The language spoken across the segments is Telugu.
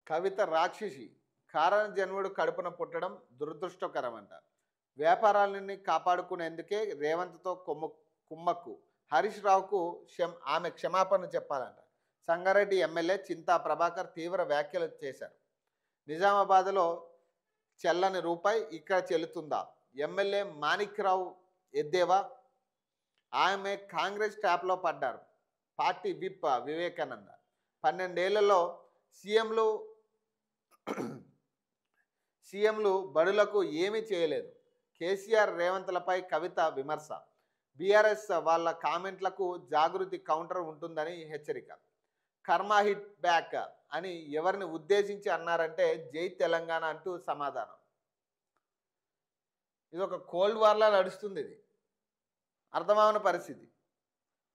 కవిత రాక్షసి. కారణ జన్ముడు కడుపున పుట్టడం దురదృష్టకరమంట. వ్యాపారాలన్నీ కాపాడుకునేందుకే రేవంత్తో కుమ్మక్కు. హరీష్ రావుకు ఆమె క్షమాపణ చెప్పాలంట. సంగారెడ్డి ఎమ్మెల్యే చింతా ప్రభాకర్ తీవ్ర వ్యాఖ్యలు చేశారు. నిజామాబాద్లో చెల్లని రూపాయి ఇక్కడ చెల్లుతుందా? ఎమ్మెల్యే మాణిక్రావు ఎద్దేవా. ఆమె కాంగ్రెస్ ట్యాప్లో పడ్డారు. Party whip Vivekananda. 12 ఏళ్లలో సీఎంలు బడులకు ఏమీ చేయలేదు. కేసీఆర్ రేవంత్లపై కవిత విమర్శ. బీఆర్ఎస్ వాళ్ళ కామెంట్లకు జాగృతి కౌంటర్ ఉంటుందని హెచ్చరిక. కర్మ హిట్ బ్యాక్ అని ఎవరిని ఉద్దేశించి అన్నారంటే జై తెలంగాణ అంటూ సమాధానం. ఇది ఒక కోల్డ్ వార్లా నడుస్తుంది. ఇది అర్థమవని పరిస్థితి.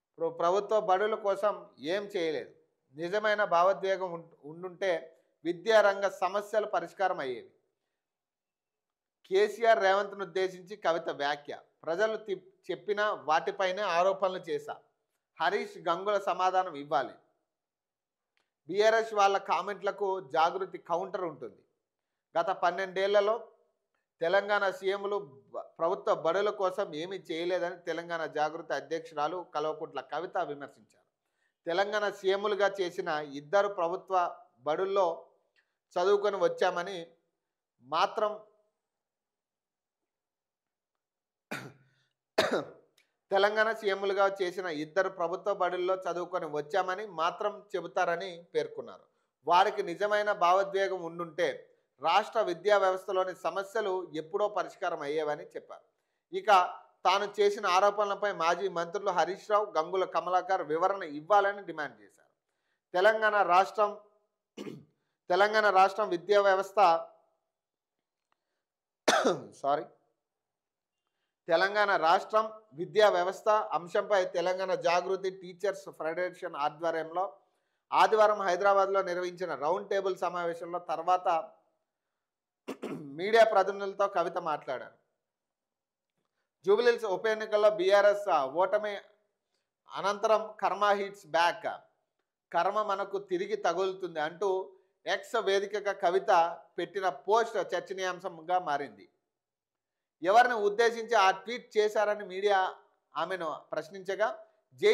ఇప్పుడు ప్రభుత్వ బడుల కోసం ఏం చేయలేదు. నిజమైన భావోద్వేగం ఉండుంటే విద్యారంగ సమస్యలు పరిష్కారం అయ్యేవి. కేసీఆర్ రేవంత్ను ఉద్దేశించి కవిత వ్యాఖ్య. ప్రజలు చెప్పిన వాటిపైనే ఆరోపణలు చేశా. హరీష్ గంగుల సమాధానం ఇవ్వాలి. బీఆర్ఎస్ వాళ్ళ కామెంట్లకు జాగృతి కౌంటర్ ఉంటుంది. గత 12 ఏళ్లలో తెలంగాణ సీఎంలు ప్రభుత్వ బడుల కోసం ఏమీ చేయలేదని తెలంగాణ జాగృతి అధ్యక్షురాలు కల్వకుంట్ల కవిత విమర్శించారు. తెలంగాణ సీఎంలుగా చేసిన 2 ప్రభుత్వ బడుల్లో చదువుకొని వచ్చామని మాత్రం తెలంగాణ సీఎంలుగా చేసిన 2 ప్రభుత్వ బడుల్లో చదువుకొని వచ్చామని మాత్రం చెబుతారని పేర్కొన్నారు. వారికి నిజమైన భావోద్వేగం ఉండుంటే రాష్ట్ర విద్యా వ్యవస్థలోని సమస్యలు ఎప్పుడో పరిష్కారం అయ్యేవని చెప్పారు. ఇక తాను చేసిన ఆరోపణలపై మాజీ మంత్రులు హరీష్ రావు, గంగుల కమలాకర్ వివరణ ఇవ్వాలని డిమాండ్ చేశారు. తెలంగాణ రాష్ట్రం విద్యా వ్యవస్థ తెలంగాణ రాష్ట్రం విద్యా వ్యవస్థ అంశంపై తెలంగాణ జాగృతి టీచర్స్ ఫెడరేషన్ ఆధ్వర్యంలో ఆదివారం హైదరాబాద్లో నిర్వహించిన రౌండ్ టేబుల్ సమావేశంలో తర్వాత మీడియా ప్రతినిధులతో కవిత మాట్లాడారు. జూబ్లీహిల్స్ ఉప ఎన్నికల్లో బీఆర్ఎస్ ఓటమి అనంతరం కర్మ హిట్స్ బ్యాక్, కర్మ మనకు తిరిగి తగులుతుంది అంటూ ఎక్స్ వేదికగా కవిత పెట్టిన పోస్ట్ చర్చనీయాంశంగా మారింది. ఎవరిని ఉద్దేశించి ఆ ట్వీట్ చేశారని మీడియా ఆమెను ప్రశ్నించగా జై